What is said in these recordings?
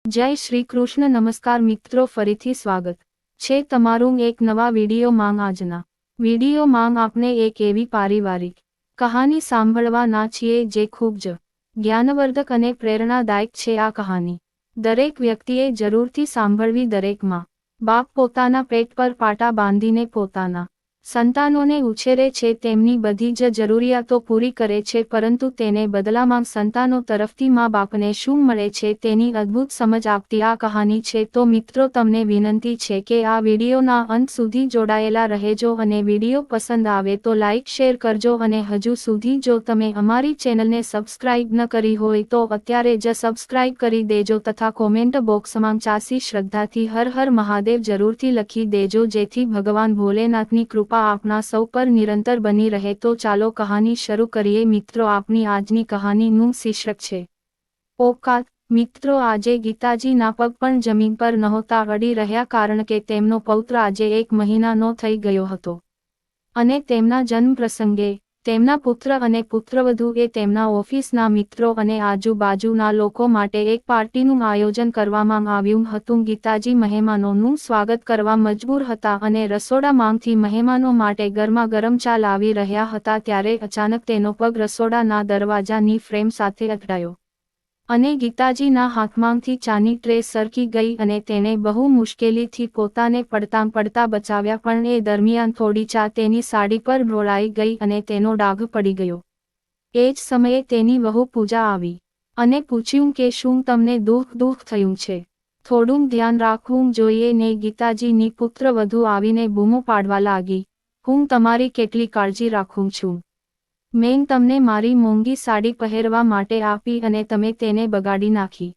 જય શ્રી કૃષ્ણ નમસ્કાર મિત્રો ફરીથી સ્વાગત છે તમારું એક નવા વિડીયો માં આજના વિડીયો માં આપણે એક એવી પારિવારિક કહાની સાંભળવાના છીએ જે ખૂબ જ જ્ઞાનવર્ધક અને પ્રેરણાદાયક છે આ કહાની દરેક વ્યક્તિએ જરૂરથી સાંભળવી દરેક માં બાપ પોતાના પેટ પર પાટા બાંધીને પોતાના સંતાનોને ઉછેરે છે તેમની બધી જ જરૂરિયાતો પૂરી કરે છે પરંતુ તેને બદલામાં સંતાનો તરફથી મા બાપને શું મળે છે તેની અદ્ભુત સમજ આપતી આ કહાની છે તો મિત્રો તમને વિનંતી છે કે આ વિડીયોના અંત સુધી જોડાયેલા રહેજો અને વિડીયો પસંદ આવે તો લાઇક શેર કરજો અને હજુ સુધી જો તમે અમારી ચેનલને સબસ્ક્રાઇબ ન કરી હોય તો અત્યારે જ સબસ્ક્રાઇબ કરી દેજો તથા કોમેન્ટ બોક્સમાં ચાસી શ્રદ્ધાથી હર હર મહાદેવ જરૂરથી લખી દેજો જેથી ભગવાન ભોલેનાથની કૃપા આપના સૌ પર નિરંતર બની રહે તો ચાલો કહાની શરૂ કરીએ મિત્રો આપની આજની કહાનીનું શીર્ષક છે ઓકાત મિત્રો આજે ગીતાજીના પગ પણ જમીન પર નહોતા અડી રહ્યા કારણ કે તેમનો પૌત્ર આજે 1 મહિનાનો થઈ ગયો હતો અને તેમના જન્મ પ્રસંગે તેમના પુત્ર અને પુત્રવધુએ તેમના ઓફિસના મિત્રો અને આજુબાજુના લોકો માટે એક પાર્ટીનું આયોજન કરવામાં આવ્યું હતું ગીતાજી મહેમાનોનું સ્વાગત કરવા મજબૂર હતા અને રસોડામાંથી મહેમાનો માટે ગરમાગરમ ચા લાવી રહ્યા હતા ત્યારે અચાનક તેનો પગ રસોડાના દરવાજાની ફ્રેમ સાથે અથડાયો અને ગીતાજીના હાથમાંથી ચાની ટ્રે સરકી ગઈ અને તેને બહુ મુશ્કેલીથી પોતાને પડતા બચાવ્યા પણ એ દરમિયાન થોડી ચા તેની સાડી પર ઢોળાઈ ગઈ અને તેનો ડાઘ પડી ગયો એ જ સમયે તેની વહુ પૂજા આવી અને પૂછ્યું કે શું તમને દુઃખ થયું છે થોડું ધ્યાન રાખવું જોઈએ ને ગીતાજીની પુત્રવધુ આવીને બૂમો પાડવા લાગી હું તમારી કેટલી કાળજી રાખું છું મેં તમને મારી મોંઘી સાડી પહેરવા માટે આપી અને તમે તેને બગાડી નાખી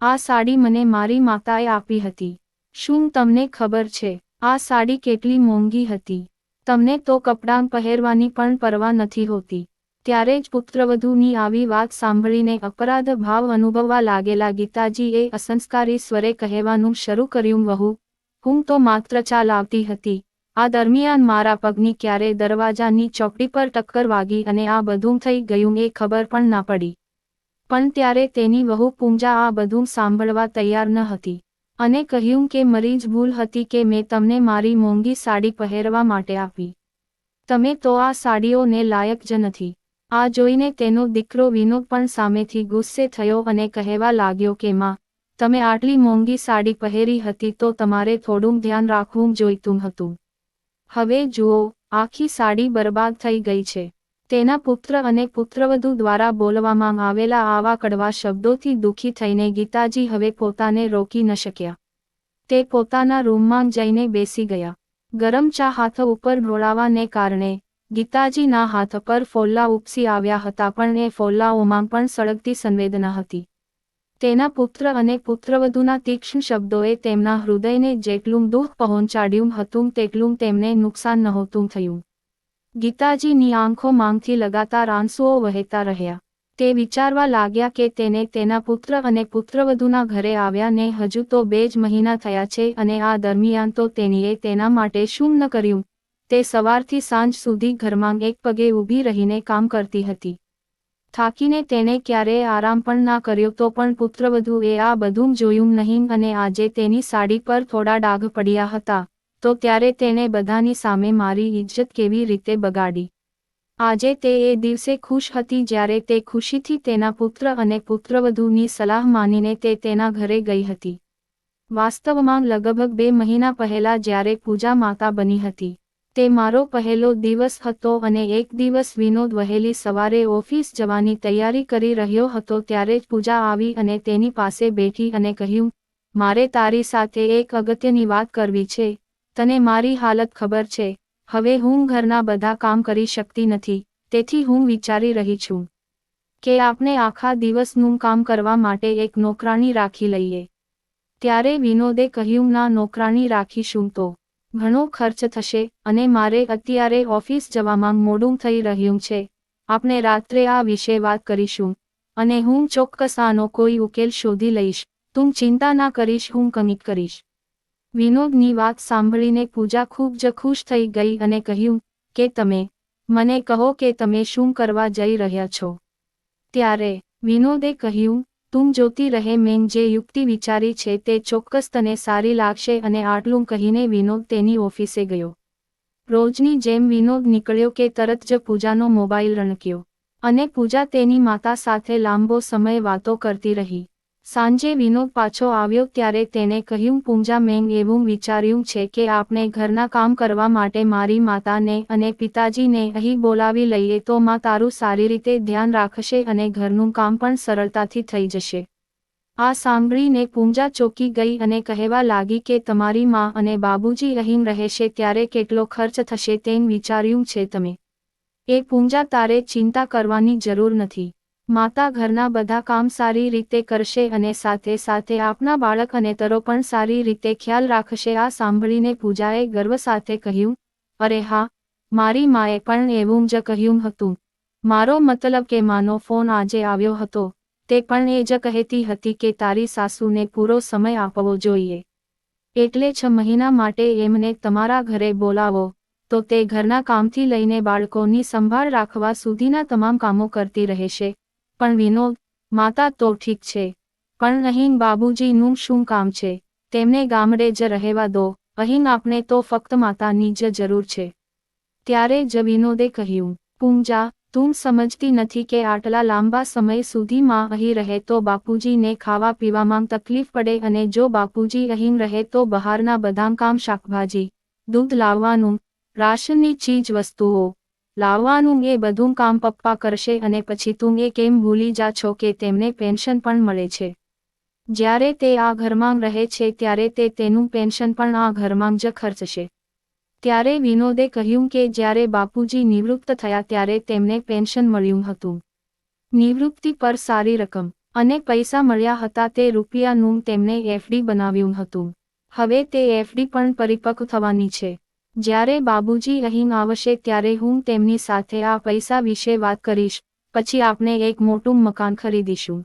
આ સાડી મને મારી માતાએ આપી હતી શું તમને ખબર છે આ સાડી કેટલી મોંઘી હતી તમને તો કપડાં પહેરવાની પણ પરવા નથી હોતી ત્યારે જ પુત્રવધુની આવી વાત સાંભળીને અપરાધ ભાવ અનુભવવા લાગેલા ગીતાજીએ અસંસ્કારી સ્વરે કહેવાનું શરૂ કર્યું વહુ હું તો માત્ર ચા લાવતી હતી આ દરમિયાન મારા પગની ક્યારે દરવાજાની ચોકડી પર ટક્કર વાગી અને આ બધું થઈ ગયું એ ખબર પણ ના પડી પણ ત્યારે તેની વહુ પૂંજા આ બધું સાંભળવા તૈયાર ન હતી અને કહ્યું કે મારી જ ભૂલ હતી કે મેં તમને મારી મોંઘી સાડી પહેરવા માટે આપી તમે તો આ સાડીઓને લાયક જ નથી આ જોઈને તેનો દીકરો વિનોદ પણ સામેથી ગુસ્સે થયો અને કહેવા લાગ્યો કે માં તમે આટલી મોંઘી સાડી પહેરી હતી તો તમારે થોડું ધ્યાન રાખવું જોઈતું હતું હવે જુઓ આખી સાડી બરબાદ થઈ ગઈ છે તેના પુત્ર અને પુત્રવધુ દ્વારા બોલવામાં આવેલા આવા કડવા શબ્દોથી દુઃખી થઈને ગીતાજી હવે પોતાને રોકી ન શક્યા તે પોતાના રૂમમાં જઈને બેસી ગયા ગરમ ચા હાથ ઉપર ઢોળાવાને કારણે ગીતાજીના હાથ પર ફોલ્લા ઉપસી આવ્યા હતા પણ એ ફોલ્લાઓમાં પણ સળગતી સંવેદના હતી તેના પુત્ર અને પુત્રવધુના તીક્ષ્ણ શબ્દોએ તેમના હૃદયને જેટલું દુઃખ પહોંચાડ્યું હતું તેટલું તેમને નુકસાન નહોતું થયું ગીતાજીની આંખોમાંથી લગાતાર આંસુઓ વહેતા રહ્યા તે વિચારવા લાગ્યા કે તેને તેના પુત્ર અને પુત્રવધુના ઘરે આવ્યા ને હજુ તો 2 જ મહિના થયા છે અને આ દરમિયાન તો તેણીએ તેના માટે શું ન કર્યું તે સવારથી સાંજ સુધી ઘરમાં એક પગે ઊભી રહીને કામ કરતી હતી થાકીને તેણે ક્યારેય આરામ પણ ના કર્યો તો પણ પુત્રવધુએ આ બધું જોયું નહીં અને આજે તેની સાડી પર થોડા ડાઘ પડ્યા હતા તો ત્યારે તેણે બધાની સામે મારી ઇજ્જત કેવી રીતે બગાડી આજે તે એ દિવસે ખુશ હતી જ્યારે તે ખુશીથી તેના પુત્ર અને પુત્રવધુની સલાહ માનીને તે તેના ઘરે ગઈ હતી વાસ્તવમાં લગભગ 2 મહિના પહેલા જ્યારે પૂજા માતા બની હતી તે મારો પહેલો દિવસ હતો અને એક દિવસ વિનોદ વહેલી સવારે ઓફિસ જવાની તૈયારી કરી રહ્યો હતો ત્યારે જ પૂજા આવી અને તેની પાસે બેઠી અને કહ્યું મારે તારી સાથે એક અગત્યની વાત કરવી છે તને મારી હાલત ખબર છે હવે હું ઘરના બધા કામ કરી શકતી નથી તેથી હું વિચારી રહી છું કે આપણે આખા દિવસનું કામ કરવા માટે એક નોકરાણી રાખી લઈએ ત્યારે વિનોદે કહ્યું ના નોકરાણી રાખીશું તો ઘણો ખર્ચ થશે અને મારે અત્યારે ઓફિસ જવામાં મોડું થઈ રહ્યું છે આપણે રાત્રે આ વિશે વાત કરીશું અને હું ચોક્કસ આનો કોઈ ઉકેલ શોધી લઈશ તું ચિંતા ના કરીશ હું કંઈક કરીશ વિનોદની વાત સાંભળીને પૂજા ખૂબ જ ખુશ થઈ ગઈ અને કહ્યું કે તમે મને કહો કે તમે શું કરવા જઈ રહ્યા છો ત્યારે વિનોદે કહ્યું તું જોતી રહે મેં જે યુક્તિ વિચારી છે તે ચોક્કસ તને સારી લાગશે અને આટલું કહીને વિનોદ તેની ઓફિસે ગયો. રોજની જેમ વિનોદ નીકળ્યો કે તરત જ પૂજાનો મોબાઈલ રણક્યો અને પૂજા તેની માતા સાથે લાંબો સમય વાતો કરતી રહી. સાંજે વિનોદ પાછો આવ્યો ત્યારે તેણે કહ્યું, પૂજા, મેં એવું વિચાર્યું છે કે આપણે ઘરના કામ કરવા માટે મારી માતાને અને પિતાજીને અહીં બોલાવી લઈએ તો માં તારું સારી રીતે ધ્યાન રાખશે અને ઘરનું કામ પણ સરળતાથી થઈ જશે. આ સાંભળીને પૂજા ચોંકી ગઈ અને કહેવા લાગી કે તમારી માં અને બાબુજી અહીં રહેશે ત્યારે કેટલો ખર્ચ થશે તેમ વિચાર્યું છે તમે? એ પૂજા, તારે ચિંતા કરવાની જરૂર નથી. માતા ઘરના બધા કામ સારી રીતે કરશે અને સાથે સાથે આપના બાળક અને તરો પણ સારી રીતે ખ્યાલ રાખશે. આ સાંભળીને પૂજાએ ગર્વ સાથે કહ્યું, અરે હા, મારી માએ પણ એવું જ કહ્યું હતું. મારો મતલબ કે માનો ફોન આજે આવ્યો હતો તે પણ એ જ કહેતી હતી કે તારી સાસુને પૂરો સમય આપવો જોઈએ. એટલે 6 મહિના માટે એમને તમારા ઘરે બોલાવો તો તે ઘરના કામથી લઈને બાળકોની સંભાળ રાખવા સુધીના તમામ કામો કરતી રહેશે. પણ વિનોદ, માતા તો ઠીક છે, પણ અહીં બાબુજીનું શું કામ છે? તેમને ગામડે જ રહેવા દો, અહીં આપણે તો ફક્ત માતાની જ જરૂર છે. ત્યારે જ વિનોદે કહ્યું, પૂજા, તું સમજતી નથી કે આટલા લાંબા સમય સુધી માં અહીં રહે તો બાપુજીને ખાવા પીવામાં તકલીફ પડે અને જો બાપુજી અહીં રહે તો બહારના બધા કામ, શાકભાજી, દૂધ લાવવાનું, રાશનની ચીજ વસ્તુઓ લાવવાનું એ બધું કામ પપ્પા કરશે અને પછી તું એ કેમ ભૂલી જા છો કે તેમને પેન્શન પણ મળે છે? જ્યારે તે આ ઘરમાં રહે છે ત્યારે તે તેનું પેન્શન પણ આ ઘરમાં જ ખર્ચશે. ત્યારે વિનોદે કહ્યું કે જ્યારે બાપુજી નિવૃત્ત થયા ત્યારે તેમને પેન્શન મળ્યું હતું. નિવૃત્તિ પર સારી રકમ અને પૈસા મળ્યા હતા. તે રૂપિયાનું તેમને એફડી બનાવ્યું હતું. હવે તે એફડી પણ પરિપક્વ થવાની છે. જ્યારે બાબુજી અહીં આવશે ત્યારે હું તેમની સાથે આ પૈસા વિશે વાત કરીશ. પછી આપણે એક મોટું મકાન ખરીદીશું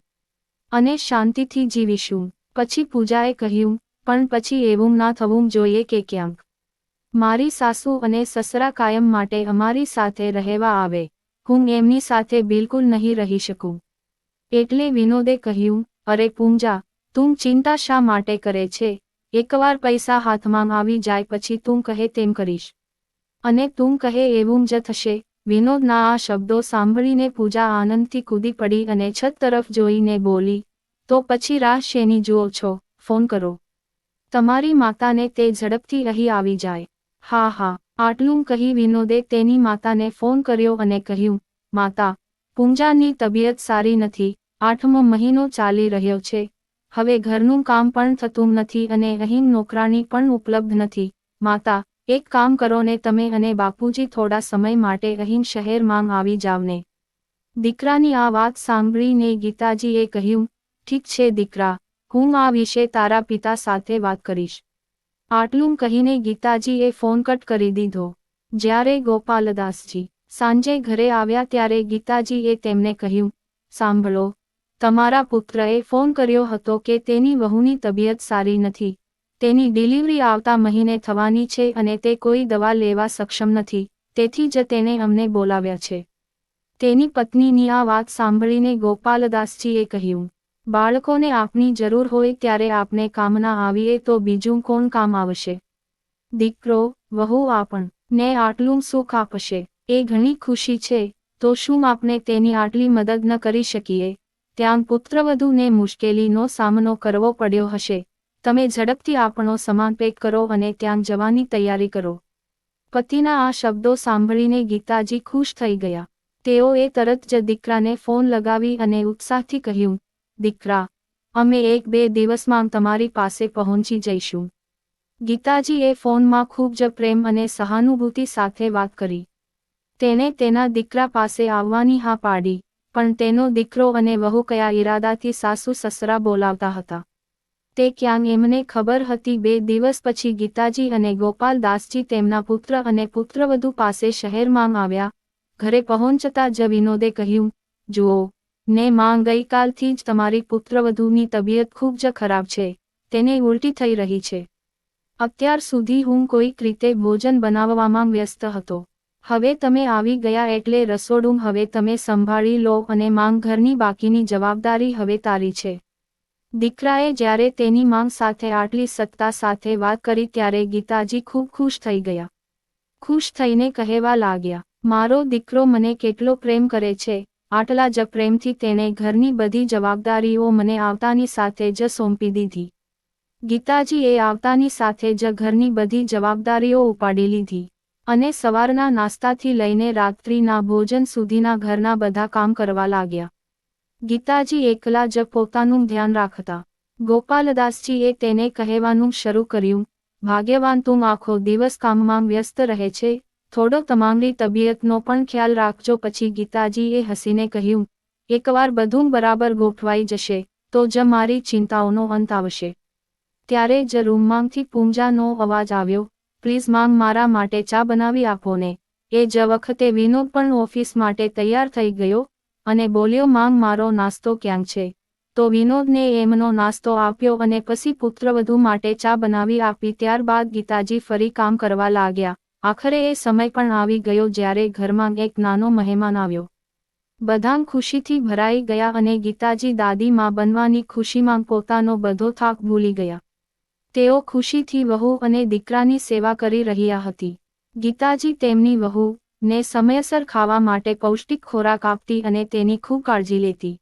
અને શાંતિથી જીવીશું. પછી પૂજાએ કહ્યું, પણ પછી એવું ના થવું જોઈએ કે ક્યાંક મારી સાસુ અને સસરા કાયમ માટે અમારી સાથે રહેવા આવે. હું એમની સાથે બિલકુલ નહીં રહી શકું. એટલે વિનોદે કહ્યું, અરે પૂજા, તું ચિંતા શા માટે કરે છે? એકવાર પૈસા હાથમાં આવી જાય પછી તું કહે તેમ કરીશ અને તું કહે એવું જ થશે. વિનોદના આ શબ્દો સાંભળીને પૂજા આનંદથી કૂદી પડી અને છત તરફ જોઈને બોલી, તો પછી રાહ શેની જુઓ છો? ફોન કરો તમારી માતાને, તે ઝડપથી અહીં આવી જાય. હા હા. આટલું કહી વિનોદે તેની માતાને ફોન કર્યો અને કહ્યું, માતા, પૂજાની તબિયત સારી નથી, 8મો મહિનો ચાલી રહ્યો છે. હવે ઘરનું કામ પણ થતું નથી અને અહીં નોકરાણી પણ ઉપલબ્ધ નથી. માતા, એક કામ કરો ને, તમે અને બાપુજી થોડા સમય માટે અહીં શહેરમાં આવી જાવ ને. દીકરાની આ વાત સાંભળીને ગીતાજીએ કહ્યું, ઠીક છે દીકરા, હું આ વિશે તારા પિતા સાથે વાત કરીશ. આટલું કહીને ગીતાજીએ ફોન કટ કરી દીધો. જ્યારે ગોપાલદાસજી સાંજે ઘરે આવ્યા ત્યારે ગીતાજીએ તેમને કહ્યું, સાંભળો, તમારા પુત્રએ ફોન કર્યો હતો કે તેની વહુની તબિયત સારી નથી. તેની ડિલિવરી આવતા મહિને થવાની છે અને તે કોઈ દવા લેવા સક્ષમ નથી, તેથી જ તેને અમને બોલાવ્યા છે. તેની પત્નીની આ વાત સાંભળીને ગોપાલદાસજીએ કહ્યું, બાળકોને આપની જરૂર હોય ત્યારે આપણે કામ ના આવીએ તો બીજું કોણ કામ આવશે? દીકરો, વહુ આપણને આટલું સુખ આપશે એ ઘણી ખુશી છે, તો શું આપણે તેની આટલી મદદ ન કરી શકીએ? ત્યાં પુત્રવધૂને મુશ્કેલીનો સામનો કરવો પડ્યો હશે. તમે ઝડપથી આપણો સામાન પેક કરો અને ત્યાં જવાની તૈયારી કરો. પતિના આ શબ્દો સાંભળીને ગીતાજી ખુશ થઈ ગયા. તેઓએ તરત જ દીકરાને ફોન લગાવી અને ઉત્સાહથી કહ્યું, દીકરા, અમે 1-2 દિવસમાં તમારી પાસે પહોંચી જઈશું. ગીતાજીએ ફોનમાં ખૂબ જ પ્રેમ અને સહાનુભૂતિ સાથે વાત કરી. તેણે તેના દીકરા પાસે આવવાની હા પાડી, પણ તેનો દીકરો અને વહુ કયા ઈરાદાથી સાસુ સસરા બોલાવતા હતા તે ક્યાં એમને ખબર હતી. 2 દિવસ પછી ગીતાજી અને ગોપાલદાસજી તેમના પુત્ર અને પુત્રવધુ પાસે શહેરમાં આવ્યા. ઘરે પહોંચતા જ વિનોદે કહ્યું, જુઓ ને માં, ગઈકાલથી જ તમારી પુત્રવધુની તબિયત ખૂબ જ ખરાબ છે. તેને ઉલટી થઈ રહી છે. અત્યાર સુધી હું કોઈક રીતે ભોજન બનાવવામાં વ્યસ્ત હતો, હવે તમે આવી ગયા એટલે રસોડું હવે તમે સંભાળી લો અને માંગ ઘરની બાકીની જવાબદારી હવે તારી છે. દીકરાએ જ્યારે તેની માંગ સાથે આટલી સત્તા સાથે વાત કરી ત્યારે ગીતાજી ખૂબ ખુશ થઈ ગયા. ખુશ થઈને કહેવા લાગ્યા, મારો દીકરો મને કેટલો પ્રેમ કરે છે. આટલા જ પ્રેમથી તેણે ઘરની બધી જવાબદારીઓ મને આવતાની સાથે જ સોંપી દીધી. ગીતાજીએ આવતાની સાથે જ ઘરની બધી જવાબદારીઓ ઉપાડી લીધી અને સવારના નાસ્તાથી લઈને રાત્રિના ભોજન સુધીના ઘરના બધા કામ કરવા લાગ્યા. ગીતાજી એકલા જ પોતાનું ધ્યાન રાખતા. ગોપાલદાસજીએ તેને કહેવાનું શરૂ કર્યું, ભાગ્યવાન તું આખો દિવસ કામમાં વ્યસ્ત રહે છે, થોડો તમારી તબિયતનો પણ ખ્યાલ રાખજો. પછી ગીતાજીએ હસીને કહ્યું, એકવાર બધું બરાબર ગોઠવાઈ જશે તો જ મારી ચિંતાઓનો અંત આવશે. ત્યારે જ રૂમમાંથી પૂંજાનો અવાજ આવ્યો, પ્લીઝ માંગ મારા માટે ચા બનાવી આપો ને. એ જ વખતે વિનોદ પણ ઓફિસ માટે તૈયાર થઈ ગયો અને બોલ્યો, માંગ મારો નાસ્તો ક્યાં છે? તો વિનોદને એમનો નાસ્તો આપ્યો અને પછી પુત્રવધુ માટે ચા બનાવી આપી. ત્યારબાદ ગીતાજી ફરી કામ કરવા લાગ્યા. આખરે એ સમય પણ આવી ગયો જ્યારે ઘરમાં એક નાનો મહેમાન આવ્યો. બધાં ખુશીથી ભરાઈ ગયા અને ગીતાજી દાદીમાં બનવાની ખુશીમાં પોતાનો બધો થાક ભૂલી ગયા. તેઓ ખુશીથી વહુ અને દીકરાની સેવા કરી રહ્યા હતી. ગીતાજી તેમની વહુને સમયસર ખાવા માટે પૌષ્ટિક ખોરાક આપતી અને તેની ખૂબ કાળજી લેતી.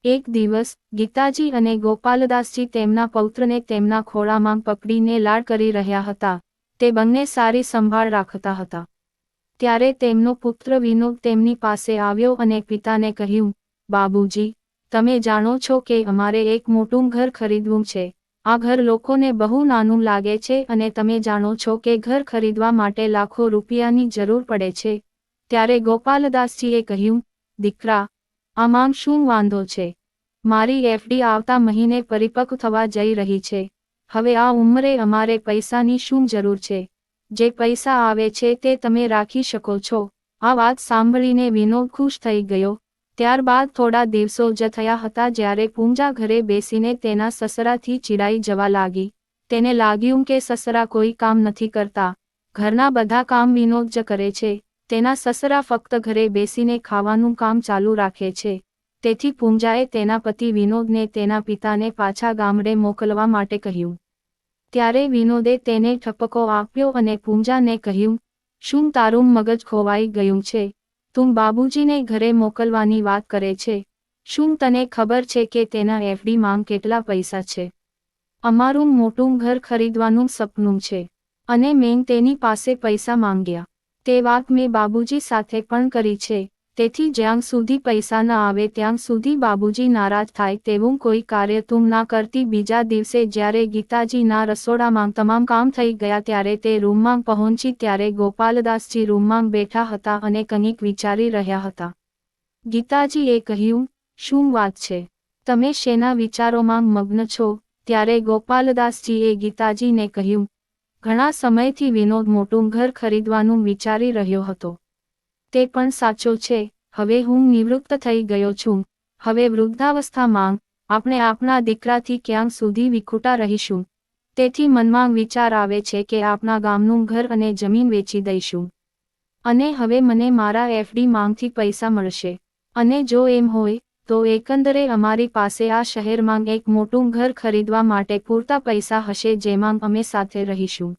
એક દિવસ ગીતાજી અને ગોપાલદાસજી તેમના પૌત્રને તેમના ખોળામાં પકડીને લાડ કરી રહ્યા હતા. તે બંને સારી સંભાળ રાખતા હતા. ત્યારે તેમનો પુત્ર વિનોદ તેમની પાસે આવ્યો અને પિતાને કહ્યું, બાબુજી, તમે જાણો છો કે અમારે એક મોટું ઘર ખરીદવું છે. આ ઘર લોકોને બહુ નાનું લાગે છે અને તમે જાણો છો કે ઘર ખરીદવા માટે લાખો રૂપિયાની જરૂર પડે છે. ત્યારે ગોપાલદાસજીએ કહ્યું, દીકરા, આમાં શું વાંધો છે? મારી એફડી આવતા મહિને પરિપક્વ થવા જઈ રહી છે. હવે આ ઉંમરે અમારે પૈસાની શું જરૂર છે? જે પૈસા આવે છે તે તમે રાખી શકો છો. આ વાત સાંભળીને વિનોદ ખુશ થઈ ગયો. ત્યારબાદ થોડા દિવસો જ થયા હતા જ્યારે પૂંજા ઘરે બેસીને તેના સસરાથી ચીડાઈ જવા લાગી. તેને લાગ્યું કે સસરા કોઈ કામ નથી કરતા, ઘરના બધા કામ વિનોદ જ કરે છે. તેના સસરા ફક્ત ઘરે બેસીને ખાવાનું કામ ચાલુ રાખે છે. તેથી પૂંજાએ તેના પતિ વિનોદને તેના પિતાને પાછા ગામડે મોકલવા માટે કહ્યું. ત્યારે વિનોદે તેને ઠપકો આપ્યો અને પૂંજાને કહ્યું, શું તારું મગજ ખોવાઈ ગયું છે? તું બાબુજીને ઘરે મોકલવાની વાત કરે છે. શું તને ખબર છે કે તેના એફડી માં કેટલા પૈસા છે? અમારું મોટું ઘર ખરીદવાનું સપનું છે અને મેં તેની પાસે પૈસા માંગ્યા. તે વાત મેં બાબુજી સાથે પણ કરી છે. તેથી જ્યાં સુધી પૈસા ન આવે ત્યાં સુધી બાબુજી નારાજ થાય તેવું કોઈ કાર્ય તું ના કરતી. બીજા દિવસે જ્યારે ગીતાજીના રસોડામાં તમામ કામ થઈ ગયા ત્યારે તે રૂમમાં પહોંચી ત્યારે ગોપાલદાસજી રૂમમાં બેઠા હતા અને કંઈક વિચારી રહ્યા હતા. ગીતાજીએ કહ્યું, શું વાત છે? તમે શેના વિચારોમાં મગ્ન છો? ત્યારે ગોપાલદાસજીએ ગીતાજીને કહ્યું, ઘણા સમયથી વિનોદ મોટું ઘર ખરીદવાનું વિચારી રહ્યો હતો. તે પણ સાચો છે. હવે હું નિવૃત્ત થઈ ગયો છું. હવે વૃદ્ધાવસ્થામાં આપણે આપણા દીકરાથી ક્યાં સુધી વિખૂટા રહીશું? તેથી મનમાં વિચાર આવે છે કે આપણા ગામનું ઘર અને જમીન વેચી દઈશું. અને હવે મને મારા એફડી માંગથી પૈસા મળશે. અને જો એમ હોય તો એકંદરે અમારી પાસે આ શહેરમાં એક મોટું ઘર ખરીદવા માટે પૂરતા પૈસા હશે જેમાં અમે સાથે રહીશું.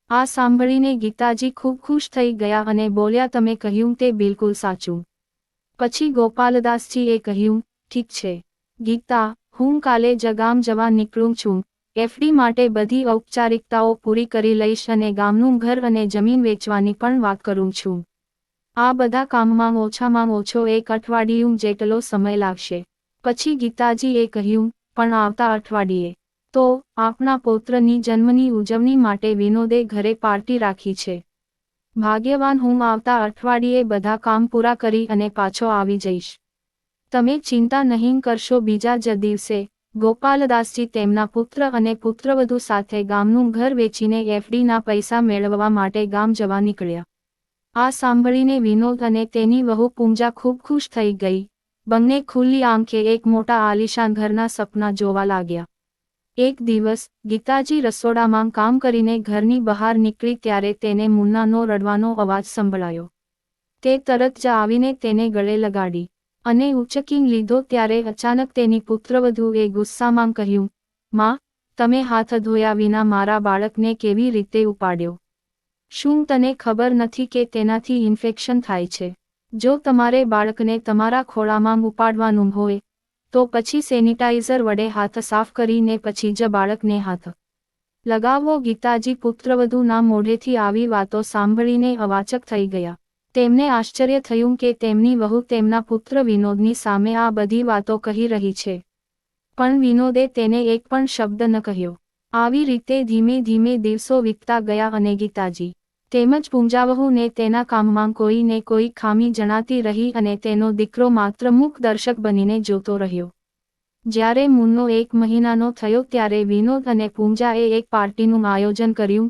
આ સાંભળીને ગીતાજી ખૂબ ખુશ થઈ ગયા અને બોલ્યા, તમે કહ્યું તે બિલકુલ સાચું. પછી ગોપાલદાસજીએ કહ્યું, ઠીક છે ગીતા, હું કાલે જ ગામ જવા નીકળું છું. એફડી માટે બધી ઔપચારિકતાઓ પૂરી કરી લઈશ અને ગામનું ઘર અને જમીન વેચવાની પણ વાત કરું છું. આ બધા કામમાં ઓછામાં ઓછો 1 અઠવાડિયું જેટલો સમય લાગશે. પછી ગીતાજીએ કહ્યું, પણ આવતા અઠવાડિયે તો આપના પૌત્રની જન્મની ઉજવણી માટે વિનોદે ઘરે પાર્ટી રાખી છે. ભાગ્યવાન હું આવતા અઠવાડિયે બધા કામ પૂરા કરી અને પાછો આવી જઈશ. તમે ચિંતા નહીં કરશો. બીજા જ દિવસે ગોપાલદાસજી તેમના પુત્ર અને પુત્રવધુ સાથે ગામનું ઘર વેચીને એફડીના પૈસા મેળવવા માટે ગામ જવા નીકળ્યા. આ સાંભળીને વિનોદ અને તેની વહુ પૂંજા ખૂબ ખુશ થઈ ગઈ. બંને ખુલ્લી આંખે એક મોટા આલીશાન ઘરના સપના જોવા લાગ્યા. એક દિવસ ગીતાજી રસોડામાં કામ કરીને ઘરની બહાર નીકળી ત્યારે તેને મુન્નાનો રડવાનો અવાજ સંભળાયો. તે તરત જ આવીને તેને ગળે લગાડી અને ઉચકી લીધો ત્યારે અચાનક તેની પુત્રવધૂએ ગુસ્સામાં કહ્યું, "માં, તમે હાથ ધોયા વિના મારા બાળકને કેવી રીતે ઉપાડ્યો? શું તને ખબર નથી કે તેનાથી ઇન્ફેક્શન થાય છે? જો તમારે બાળકને તમારા ખોળામાં ઉપાડવાનું હોય તો પછી સેનિટાઈઝર વડે હાથ સાફ કરીને પછી જ બાળકને હાથ લગાવો." ગીતાજી પુત્રવધૂના મોઢેથી આવી વાતો સાંભળીને અવાચક થઈ ગયા. તેમને આશ્ચર્ય થયું કે તેમની વહુ તેમના પુત્ર વિનોદની સામે આ બધી વાતો કહી રહી છે. પણ વિનોદે તેને એક પણ શબ્દ ન કહ્યો. આવી રીતે ધીમે ધીમે દિવસો વીતતા ગયા અને ગીતાજી તેમજ પૂંજાવહુને તેના કામમાં કોઈ ને કોઈ ખામી જણાતી રહી અને તેનો દીકરો માત્ર મૂક દર્શક બનીને જોતો રહ્યો. જ્યારે મુન્નો 1 મહિનાનો થયો ત્યારે વિનોદ અને પૂંજાએ એક પાર્ટીનું આયોજન કર્યું.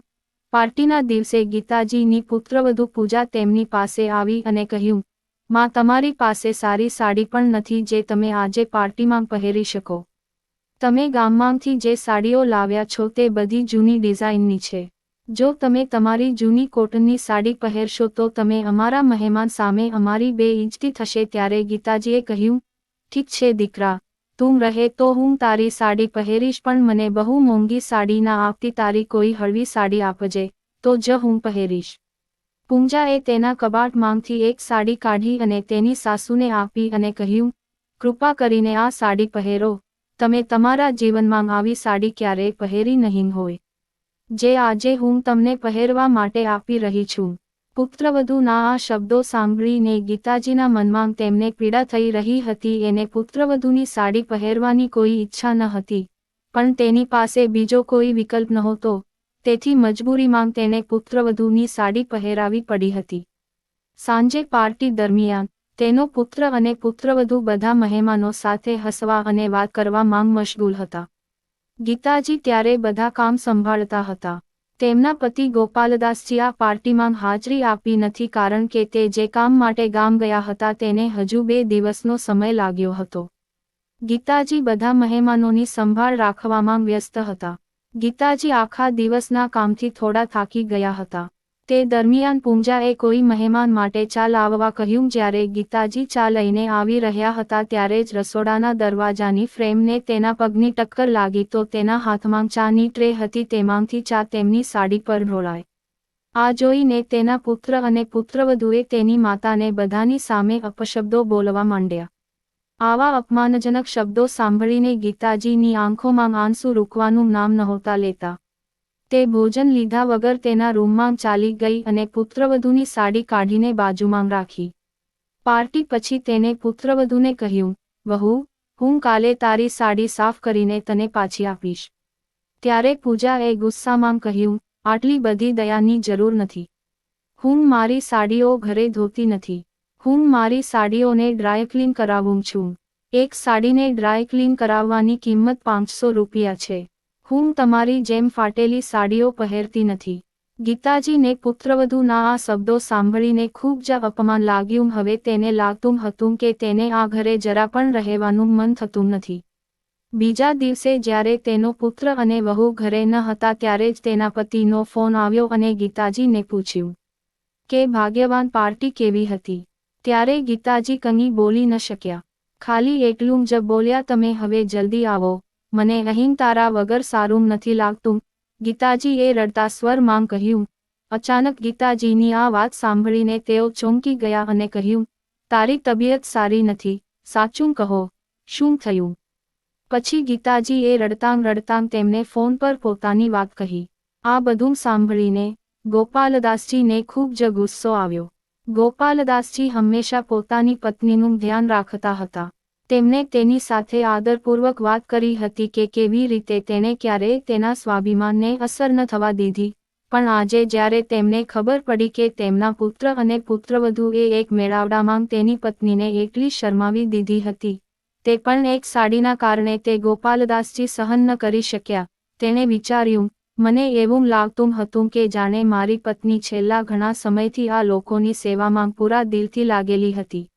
પાર્ટીના દિવસે ગીતાજીની પુત્રવધુ પૂજા તેમની પાસે આવી અને કહ્યું, "માં, તમારી પાસે સારી સાડી પણ નથી જે તમે આજે પાર્ટીમાં પહેરી શકો. તમે ગામમાંથી જે સાડીઓ લાવ્યા છો તે બધી જૂની ડિઝાઇનની છે. જો તમે તમારી જૂની કોટનની સાડી પહેરશો તો તમે અમારા મહેમાન સામે અમારી બેઇજ્જતી થશે." ત્યારે ગીતાજીએ કહ્યું, "ઠીક છે દીકરા, તું રહે તો હું તારી સાડી પહેરીશ, પણ મને બહુ મોંઘી સાડી ના આપતી, તારી કોઈ હળવી સાડી આપજે તો જ હું પહેરીશ." પૂંજાએ તેના કબાટમાંથી એક સાડી કાઢી અને તેની સાસુને આપી અને કહ્યું, "કૃપા કરીને આ સાડી પહેરો. તમે તમારા જીવનમાં આવી સાડી ક્યારેય પહેરી નહીં હોય, જે આજે હું તમને પહેરવા માટે આપી રહી છું." પુત્રવધૂના આ શબ્દો સાંભળીને ગીતાજીના મનમાં તેમને પીડા થઈ રહી હતી. એને પુત્રવધૂની સાડી પહેરવાની કોઈ ઈચ્છા ન હતી, પણ તેની પાસે બીજો કોઈ વિકલ્પ નહોતો, તેથી મજબૂરીમાં તેને પુત્રવધૂની સાડી પહેરાવી પડી હતી. સાંજે પાર્ટી દરમિયાન તેનો પુત્ર અને પુત્રવધૂ બધા મહેમાનો સાથે હસવા અને વાત કરવામાં મશગુલ હતા. ગીતાજી ત્યારે બધા કામ સંભાળતા હતા. તેમના પતિ ગોપાલદાસજી આ પાર્ટીમાં હાજરી આપી નથી કારણ કે તે જે કામ માટે ગામ ગયા હતા તેને હજુ 2 દિવસનો સમય લાગ્યો હતો. ગીતાજી બધા મહેમાનોની સંભાળ રાખવામાં વ્યસ્ત હતા. ગીતાજી આખા દિવસના કામથી થોડા થાકી ગયા હતા. તે દરમિયાન પૂંજાએ કોઈ મહેમાન માટે ચા લાવવા કહ્યું. જ્યારે ગીતાજી ચા લઈને આવી રહ્યા હતા ત્યારે જ રસોડાના દરવાજાની ફ્રેમને તેના પગની ટક્કર લાગી તો તેના હાથમાં ચાની ટ્રે હતી, તેમાંથી ચા તેમની સાડી પર ઢોળાઈ. આ જોઈને તેના પુત્ર અને પુત્રવધૂએ તેની માતાને બધાની સામે અપશબ્દો બોલવા માંડ્યા. આવા અપમાનજનક શબ્દો સાંભળીને ગીતાજીની આંખોમાં આંસુ રૂકવાનું નામ નહોતા લેતા. તે ભોજન લીધા વગર તેના રૂમમાં ચાલી ગઈ અને પુત્રવધૂની સાડી કાઢીને બાજુમાં રાખી. પાર્ટી પછી તેને પુત્રવધૂને કહ્યું, "વહુ, હું કાલે તારી સાડી સાફ કરીને તને પાછી આપીશ." ત્યારે પૂજાએ ગુસ્સામાં કહ્યું, "આટલી બધી દયાની જરૂર નથી. હું મારી સાડીઓ ઘરે ધોતી નથી. હું મારી સાડીઓને ડ્રાયક્લીન કરાવું છું. એક સાડીને ડ્રાયક્લીન કરાવવાની કિંમત 500 રૂપિયા છે. હું તમારી જેમ ફાટેલી સાડીઓ પહેરતી નથી." ગીતાજીને પુત્રવધૂના આ શબ્દો સાંભળીને ખૂબ જ અપમાન લાગ્યું. હવે તેને લાગતું હતું કે તેને આ ઘરે જરા પણ રહેવાનું મન થતું નથી. બીજા દિવસે જ્યારે તેનો પુત્ર અને વહુ ઘરે ન હતા ત્યારે જ તેના પતિનો ફોન આવ્યો અને ગીતાજીને પૂછ્યું કે ભાગ્યવાન પાર્ટી કેવી હતી. ત્યારે ગીતાજી કંઈ બોલી ન શક્યા. ખાલી એટલું જ બોલ્યા, "તમે હવે જલ્દી આવો. મને અહીં તારા વગર સારું નથી લાગતું." ગીતાજીએ રડતા સ્વરમાં કહ્યું. અચાનક ગીતાજીની આ વાત સાંભળીને તેઓ ચોંકી ગયા અને કહ્યું, "તારી તબિયત સારી નથી, સાચું કહો, શું થયું?" પછી ગીતાજીએ રડતાં રડતાં તેમને ફોન પર પોતાની વાત કહી. આ બધું સાંભળીને ગોપાલદાસજીને ખૂબ જ ગુસ્સો આવ્યો. ગોપાલદાસજી હંમેશા પોતાની પત્નીનું ધ્યાન રાખતા હતા. તેમણે તેની સાથે આદરપૂર્વક વાત કરી હતી કે કેવી રીતે તેણે ક્યારેય તેના સ્વાભિમાનને અસર ન થવા દીધી, પણ આજે જ્યારે તેમને ખબર પડી કે તેમના પુત્ર અને પુત્રવધૂએ એક મેળાવડામાં તેની પત્નીને એટલી શરમાવી દીધી હતી, તે પણ એક સાડીના કારણે, તે ગોપાલદાસજી સહન ન કરી શક્યા. તેણે વિચાર્યું, "મને એવું લાગતું હતું કે જાણે મારી પત્ની છેલ્લા ઘણા સમયથી આ લોકોની સેવામાં પૂરા દિલથી લાગેલી હતી,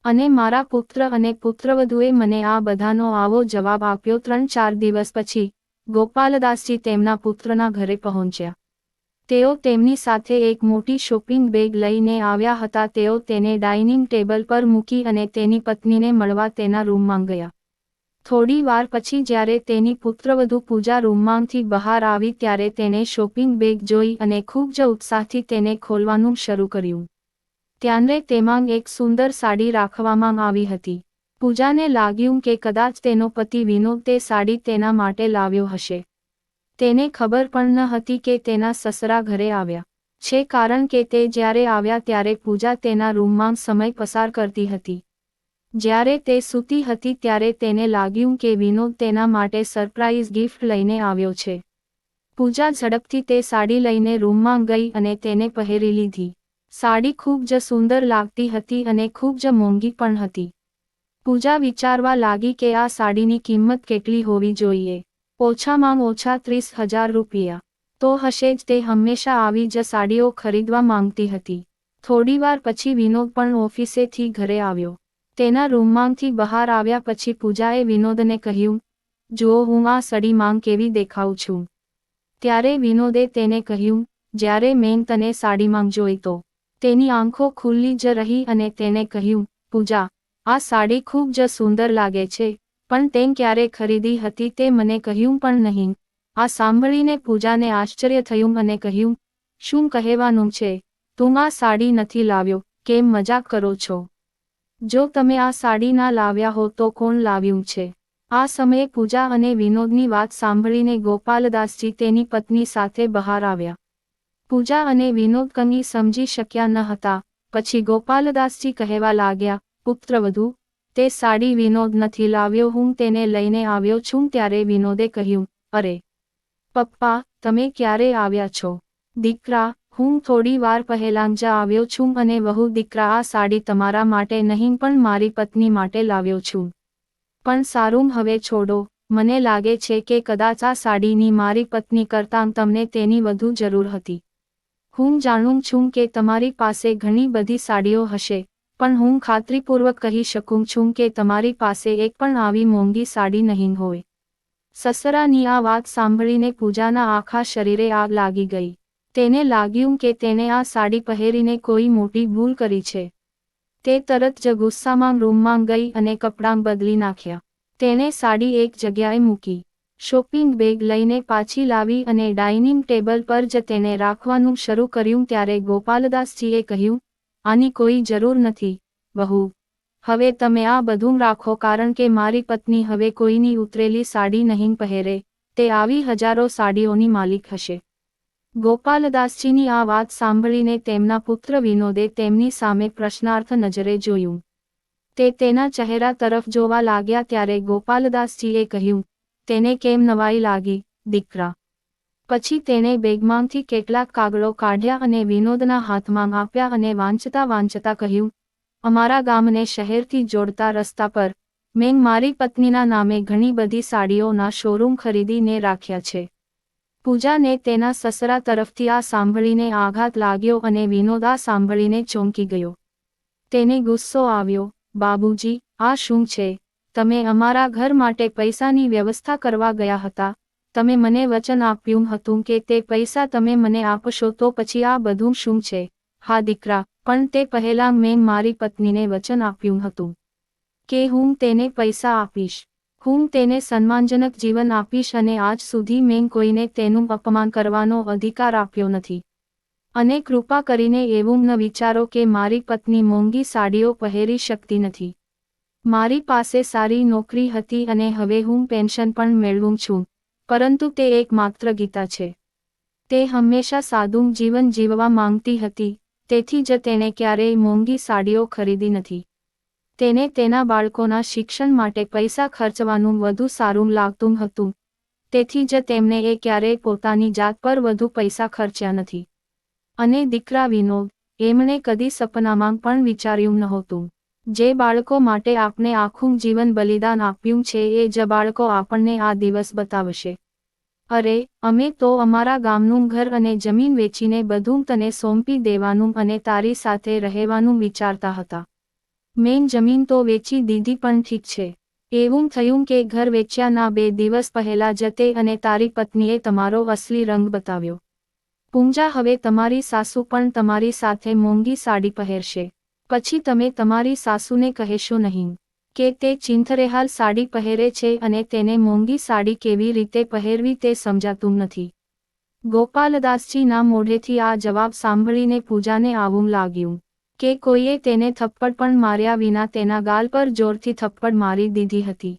અને મારા પુત્ર અને પુત્રવધૂએ મને આ બધાનો આવો જવાબ આપ્યો." 3-4 દિવસ પછી ગોપાલદાસજી તેમના પુત્રના ઘરે પહોંચ્યા. તેઓ તેમની સાથે એક મોટી શોપિંગ બેગ લઈને આવ્યા હતા. તેઓ તેને ડાઇનિંગ ટેબલ પર મૂકી અને તેની પત્નીને મળવા તેના રૂમમાં ગયા. થોડી વાર પછી જ્યારે તેની પુત્રવધુ પૂજા રૂમમાંથી બહાર આવી ત્યારે તેણે શોપિંગ બેગ જોઈ અને ખૂબ જ ઉત્સાહથી તેને ખોલવાનું શરૂ કર્યું. ત્યારે તેમાં એક સુંદર સાડી રાખવામાં આવી હતી. પૂજાને લાગ્યું કે કદાચ તેનો પતિ વિનોદ તે સાડી તેના માટે લાવ્યો હશે. તેને ખબર પણ ન હતી કે તેના સસરા ઘરે આવ્યા છે, કારણ કે તે જ્યારે આવ્યા ત્યારે પૂજા તેના રૂમમાં સમય પસાર કરતી હતી. જ્યારે તે સૂતી હતી ત્યારે તેને લાગ્યું કે વિનોદ તેના માટે સરપ્રાઇઝ ગિફ્ટ લઈને આવ્યો છે. પૂજા ઝડપથી તે સાડી લઈને રૂમમાં ગઈ અને તેને પહેરી લીધી. સાડી ખૂબ જ સુંદર લાગતી હતી અને ખૂબ જ મોંઘી પણ હતી. પૂજા વિચારવા લાગી કે આ સાડીની કિંમત કેટલી હોવી જોઈએ. ઓછામાં ઓછા 30,000 રૂપિયા તો હશે જ. તે હંમેશા આવી જ સાડીઓ ખરીદવા માંગતી હતી. થોડીવાર પછી વિનોદ પણ ઓફિસેથી ઘરે આવ્યો. તેના રૂમમાંથી બહાર આવ્યા પછી પૂજાએ વિનોદને કહ્યું, જુઓ હું આ સાડીમાં કેવી દેખાઉં છું. ત્યારે વિનોદે તેને કહ્યું, જ્યારે મેં તને સાડીમાં જોઈ તો તેની આંખો ખુલ્લી જ રહી અને તેને કહ્યું, પૂજા, આ સાડી ખૂબ જ સુંદર લાગે છે, પણ તેં ક્યારે ખરીદી હતી તે મને કહ્યું પણ નહીં. આ સાંભળીને પૂજાને આશ્ચર્ય થયું અને કહ્યું, શું કહેવાનું છે? તું આ સાડી નથી લાવ્યો, કેમ મજાક કરો છો? જો તમે આ સાડી ના લાવ્યા હો તો કોણ લાવ્યું છે? આ સમયે પૂજા અને વિનોદની વાત સાંભળીને ગોપાલદાસજી તેની પત્ની સાથે બહાર આવ્યા. પૂજા અને વિનોદ કંઈ સમજી શક્યા ન હતા. પછી ગોપાલદાસજી કહેવા લાગ્યા, પુત્રવધુ, તે સાડી વિનોદ નથી લાવ્યો, હું તેને લઈને આવ્યો છું. ત્યારે વિનોદે કહ્યું, અરે પપ્પા, તમે ક્યારે આવ્યા છો? દીકરા, હું થોડી વાર પહેલાં જ આવ્યો છું અને વહુ દીકરા આ સાડી તમારા માટે નહીં પણ મારી પત્ની માટે લાવ્યો છું. પણ સારું, હવે છોડો. મને લાગે છે કે કદાચ આ સાડીની મારી પત્ની કરતાં તમને તેની વધુ જરૂર હતી. હું જાણું છું કે તમારી પાસે ઘણી બધી સાડીઓ હશે, પણ હું ખાતરીપૂર્વક કહી શકું છું કે તમારી પાસે એક પણ આવી મોંઘી સાડી નહીં હોય. સસરાની આ વાત સાંભળીને પૂજાના આખા શરીરે આગ લાગી ગઈ. તેને લાગ્યું કે તેણે આ સાડી પહેરીને કોઈ મોટી ભૂલ કરી છે. તે તરત જ ગુસ્સામાં રૂમમાં ગઈ અને કપડાં બદલી નાખ્યા. તેણે સાડી એક જગ્યાએ મૂકી, શોપિંગ બેગ લઈને પાછી લાવી અને ડાઇનિંગ ટેબલ પર જ તેને રાખવાનું શરૂ કર્યું. ત્યારે ગોપાલદાસજીએ કહ્યું, આની કોઈ જરૂર નથી, વહુ. હવે તમે આ બધું રાખો, કારણ કે મારી પત્ની હવે કોઈની ઉતરેલી સાડી નહીં પહેરે. તે આવી હજારો સાડીઓની માલિક હશે. ગોપાલદાસજીની આ વાત સાંભળીને તેમના પુત્ર વિનોદે તેમની સામે પ્રશ્નાર્થ નજરે જોયું. તે તેના ચહેરા તરફ જોવા લાગ્યા. ત્યારે ગોપાલદાસજીએ કહ્યું, તેને કેમ નવાઈ લાગી, દીકરા? પછી તેણે બેગમાંથી કેટલાક કાગળો કાઢ્યા અને વિનોદના હાથમાં આપ્યા અને વાંચતા વાંચતા કહ્યું, અમારા ગામને શહેરથી જોડતા રસ્તા પર મેં મારી પત્નીના નામે ઘણી બધી સાડીઓના શોરૂમ ખરીદીને રાખ્યા છે. પૂજાને તેના સસરા તરફથી આ સાંભળીને આઘાત લાગ્યો અને વિનોદ આ સાંભળીને ચોંકી ગયો. તેને ગુસ્સો આવ્યો, બાબુજી, આ શું છે? તમે અમારા ઘર માટે પૈસાની વ્યવસ્થા કરવા ગયા હતા. તમે મને વચન આપ્યું હતું કે તે પૈસા તમે મને આપશો, તો પછી આ બધું શું છે? હા દીકરા, પણ તે પહેલાં મેં મારી પત્નીને વચન આપ્યું હતું કે હું તેને પૈસા આપીશ, હું તેને સન્માનજનક જીવન આપીશ, અને આજ સુધી મેં કોઈને તેનું અપમાન કરવાનો અધિકાર આપ્યો નથી. અને કૃપા કરીને એવું ન વિચારો કે મારી પત્ની મોંઘી સાડીઓ પહેરી શકતી નથી. મારી પાસે સારી નોકરી હતી અને હવે હું પેન્શન પણ મેળવું છું, પરંતુ તે એકમાત્ર ગીતા છે. તે હંમેશા સાદું જીવન જીવવા માંગતી હતી, તેથી જ તેણે ક્યારેય મોંઘી સાડીઓ ખરીદી નથી. તેને તેના બાળકોના શિક્ષણ માટે પૈસા ખર્ચવાનું વધુ સારું લાગતું હતું, તેથી જ તેમણે ક્યારેય પોતાની જાત પર વધુ પૈસા ખર્ચ્યા નથી. અને દીકરા વિનોદ, એમણે કદી સપનામાં પણ વિચાર્યું નહોતું. જે બાળકો માટે આપણે આખું જીવન બલિદાન આપ્યું છે એ જ બાળકો આપણને આ દિવસ બતાવશે. અરે, અમે તો અમારા ગામનું ઘર અને જમીન વેચીને બધું તને સોંપી દેવાનું અને તારી સાથે રહેવાનું વિચારતા હતા. મેં જમીન તો વેચી દીધી, પણ ઠીક છે, એવું થયું કે ઘર વેચ્યાના 2 દિવસ પહેલા જ તે અને તારી પત્નીએ તમારો અસલી રંગ બતાવ્યો. પૂંજા, હવે તમારી સાસુ પણ તમારી સાથે મોંઘી સાડી પહેરશે. પછી તમે તમારી સાસુને કહેશો નહીં કે તે ચિંથરેહાલ સાડી પહેરે છે અને તેને મોંઘી સાડી કેવી રીતે પહેરવી તે સમજાતું નથી. ગોપાલદાસજીના મોઢેથી આ જવાબ સાંભળીને પૂજાને આવું લાગ્યું કે કોઈએ તેને થપ્પડ પણ માર્યા વિના તેના ગાલ પર જોરથી થપ્પડ મારી દીધી હતી.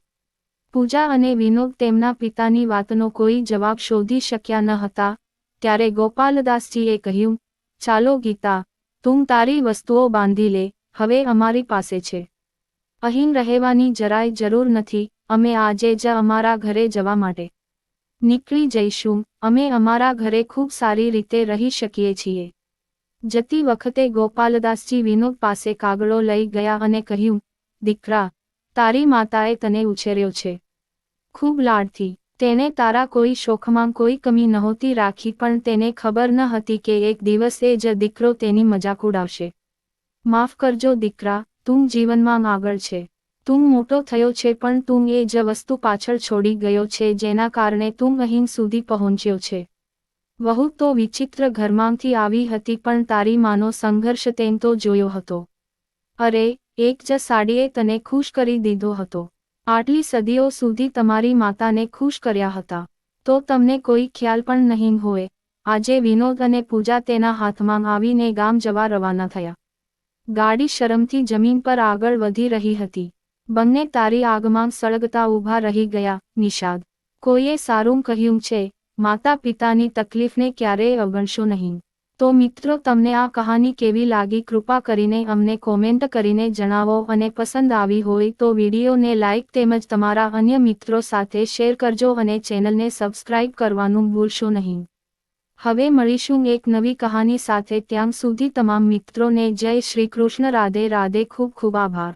પૂજા અને વિનોદ તેમના પિતાની વાતનો કોઈ જવાબ શોધી શક્યા ન હતા. ત્યારે ગોપાલદાસજીએ કહ્યું, ચાલો ગીતા, તું તારી વસ્તુઓ બાંધી લે, હવે અમારી પાસે છે. અહીં રહેવાની જરાય જરૂર નથી, અમે આજે જ અમારા ઘરે જવા માટે નીકળી જઈશું. અમે અમારા ઘરે ખૂબ સારી રીતે રહી શકીએ છીએ. જતી વખતે ગોપાલદાસજી વિનોદ પાસે કાગળો લઈ ગયા અને કહ્યું, દીકરા, તારી માતાએ તને ઉછેર્યો છે ખૂબ લાડથી. તેને તારા કોઈ શોખમાં કોઈ કમી નહોતી રાખી, પણ તેને ખબર ન હતી કે એક દિવસે જ દીકરો તેની મજાક ઉડાવશે. માફ કરજો દીકરા, તું જીવનમાં આગળ છે. તું મોટો થયો છે, પણ તું એ જ વસ્તુ પાછળ છોડી ગયો છે જેના કારણે તું અહીં સુધી પહોંચ્યો છે. વહુ તો વિચિત્ર ઘરમાંથી આવી હતી, પણ તારી માનો સંઘર્ષ તેમ તો જોયો હતો. અરે, એક જ સાડીએ તને ખુશ કરી દીધો હતો. આટલી સદીઓ સુધી તમારી માતાને ખુશ કર્યા હતા, તો તમને કોઈ ખ્યાલ પણ નહીં હોય. આજે વિનોદ અને પૂજા તેના હાથમાં આવીને ગામ જવા રવાના થયા. ગાડી શરમથી જમીન પર આગળ વધી રહી હતી. બંને તારી આગમાં સળગતા ઊભા રહી ગયા. નિષાદ, કોઈએ સારું કહ્યું છે, માતા પિતાની તકલીફને ક્યારેય અવગણશો નહીં. તો મિત્રો, તમને આ કહાની કેવી લાગી કૃપા કરીને અમને કોમેન્ટ કરીને જણાવો અને પસંદ આવી હોય તો વિડીયોને લાઇક તેમજ તમારા અન્ય મિત્રો સાથે શેર કરજો અને ચેનલને સબસ્ક્રાઇબ કરવાનું ભૂલશો નહીં. હવે મળીશું એક નવી કહાની સાથે. ત્યાં સુધી તમામ મિત્રોને જય શ્રી કૃષ્ણ. રાધે રાધે. ખૂબ ખૂબ આભાર.